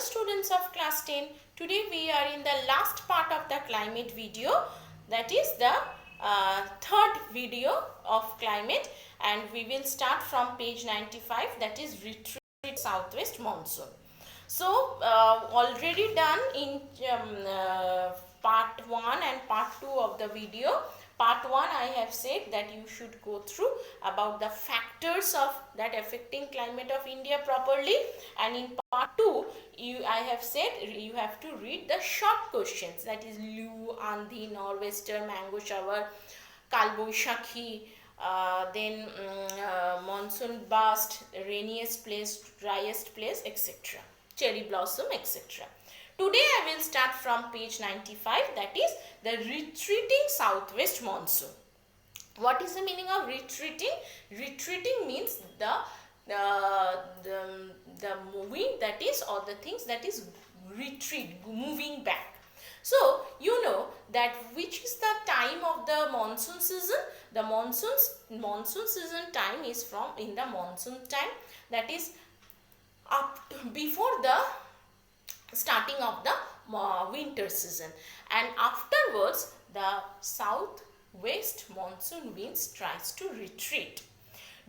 students of class 10. Today we are in the last part of the climate video, that is the third video of climate, and we will start from page 95, that is retreat southwest monsoon. So already done in part 1 and part 2 of the video. Part 1 I have said that you should go through about the factors of that affecting climate of India properly, and in part 2 I have said you have to read the short questions, that is Lu, Andhi, Nor'wester, Mango Shower, Kal Boishakhi, then monsoon burst, rainiest place, driest place, etc. Cherry blossom, etc. Today I will start from page 95, that is the retreating southwest monsoon. What is the meaning of retreating? Retreating means the wind that is, or the things that is retreat, moving back. So you know that which is the time of the monsoon season. The monsoon season time is from in the monsoon time, that is up to, before the starting of the winter season, and afterwards the southwest monsoon winds tries to retreat.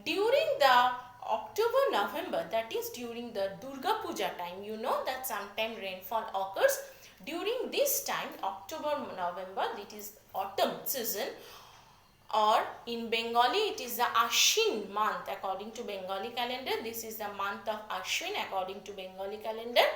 During the October-November, that is during the Durga Puja time, you know that sometime rainfall occurs. During this time, October-November, it is autumn season, or in Bengali it is the Ashwin month according to Bengali calendar. This is the month of Ashwin according to Bengali calendar.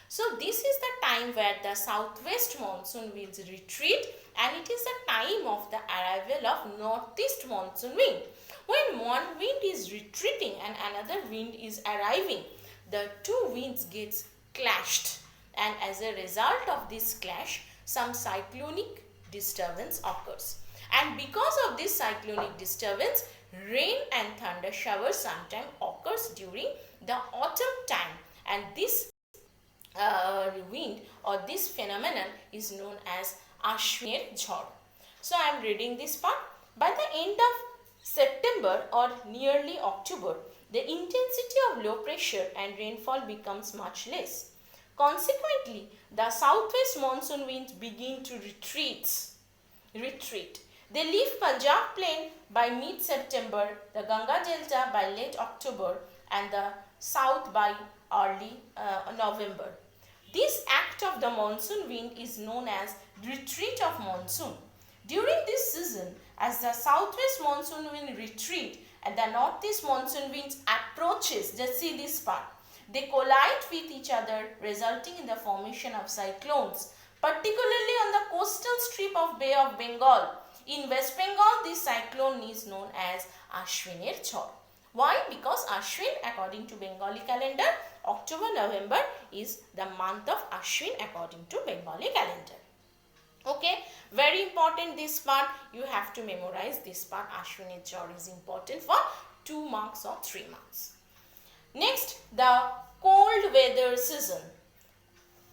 So this is the time where the southwest monsoon winds retreat, and it is the time of the arrival of northeast monsoon wind. When one wind is retreating and another wind is arriving, the two winds gets clashed, and as a result of this clash, some cyclonic disturbance occurs. And because of this cyclonic disturbance, rain and thunder showers sometimes occurs during the autumn time, and this wind or this phenomenon is known as Ashwin Jhor. So I am reading this part. By the end of September or nearly October, the intensity of low pressure and rainfall becomes much less. Consequently, the southwest monsoon winds begin to retreat. They leave Punjab plain by mid-September, the Ganga Delta by late October, and the south by early November. This act of the monsoon wind is known as retreat of monsoon. During this season, as the southwest monsoon wind retreat and the northeast monsoon winds approaches, just see this part, they collide with each other, resulting in the formation of cyclones, particularly on the coastal strip of Bay of Bengal. In West Bengal, this cyclone is known as Ashwiner Jhor. Why? Because Ashwin, according to Bengali calendar, October-November is the month of Ashwin according to Bengali calendar. Okay, very important this part. You have to memorize this part. Ashwin Jhor is important for 2 marks or 3 marks. Next, the cold weather season,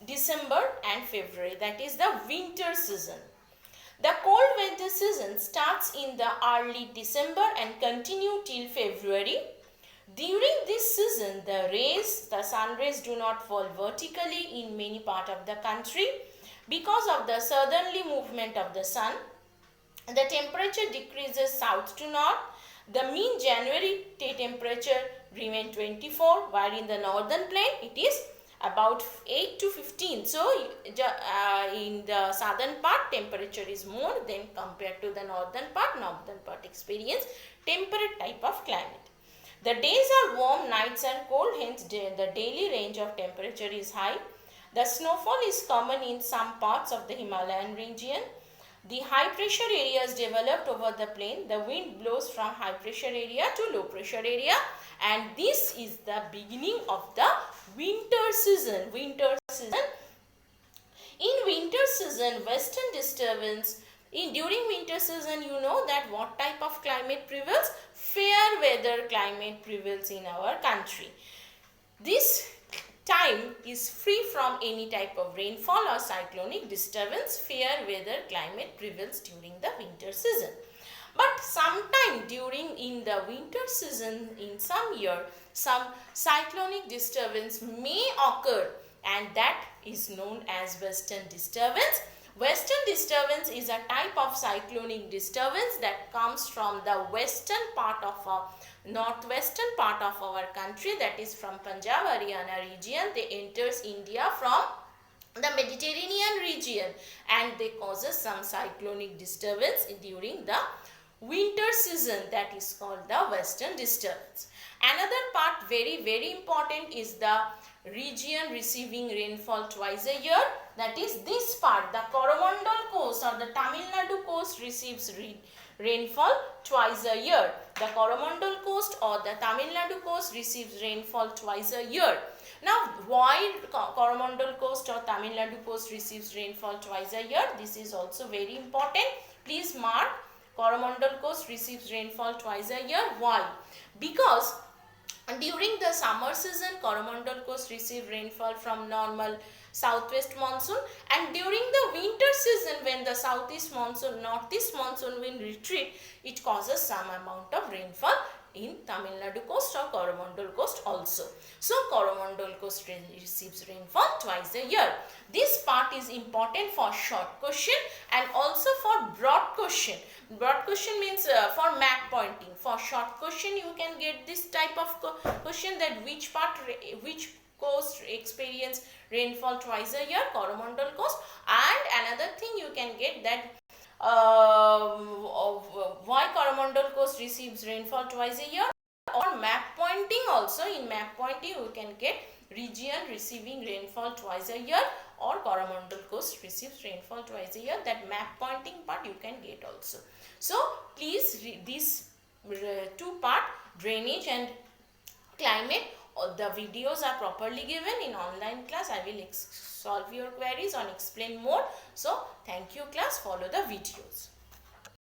December and February, that is the winter season. The cold weather season starts in the early December and continue till February. During this season, the sun rays do not fall vertically in many parts of the country. Because of the southerly movement of the sun, the temperature decreases south to north. The mean January temperature remains 24, while in the northern plain it is about 8 to 15. So in the southern part temperature is more than compared to the northern part. Northern part experience temperate type of climate. The days are warm, nights are cold, hence the daily range of temperature is high. The snowfall is common in some parts of the Himalayan region. The high pressure areas developed over the plain. The wind blows from high pressure area to low pressure area, and this is the beginning of the winter season. In winter season, western disturbance. During winter season, you know that what type of climate prevails? Fair weather climate prevails in our country. This time is free from any type of rainfall or cyclonic disturbance. Fair weather climate prevails during the winter season. But sometime in the winter season, in some year, some cyclonic disturbance may occur and that is known as western disturbance. Western disturbance is a type of cyclonic disturbance that comes from the western part of our northwestern part of our country, that is from Punjab Haryana region. They enters India from the Mediterranean region and they causes some cyclonic disturbance during the winter season, that is called the western disturbance. Another part very important is the region receiving rainfall twice a year, that is this part, the Coromandel coast or the Tamil Nadu coast receives rainfall twice a year. The Coromandel coast or the Tamil Nadu coast receives rainfall twice a year. Now, why Coromandel coast or Tamil Nadu coast receives rainfall twice a year? This is also very important. Please mark, Coromandel coast receives rainfall twice a year. Why? Because during the summer season, Coromandel coast receive rainfall from normal southwest monsoon, and during the winter season when the northeast monsoon wind retreat, it causes some amount of rainfall in Tamil Nadu coast or Coromandel coast also. So Coromandel coast receives rainfall twice a year. This part is important for short question and also for broad question. Broad question means for map pointing. For short question you can get this type of question, that which coast experience rainfall twice a year, Coromandel coast. And another thing you can get that why Coromandel coast receives rainfall twice a year, or map pointing also. In map pointing you can get region receiving rainfall twice a year or Coromandel coast receives rainfall twice a year. That map pointing part you can get also. So please read these two part, drainage and climate. The videos are properly given in online class. I will solve your queries and explain more. So thank you class, follow the videos.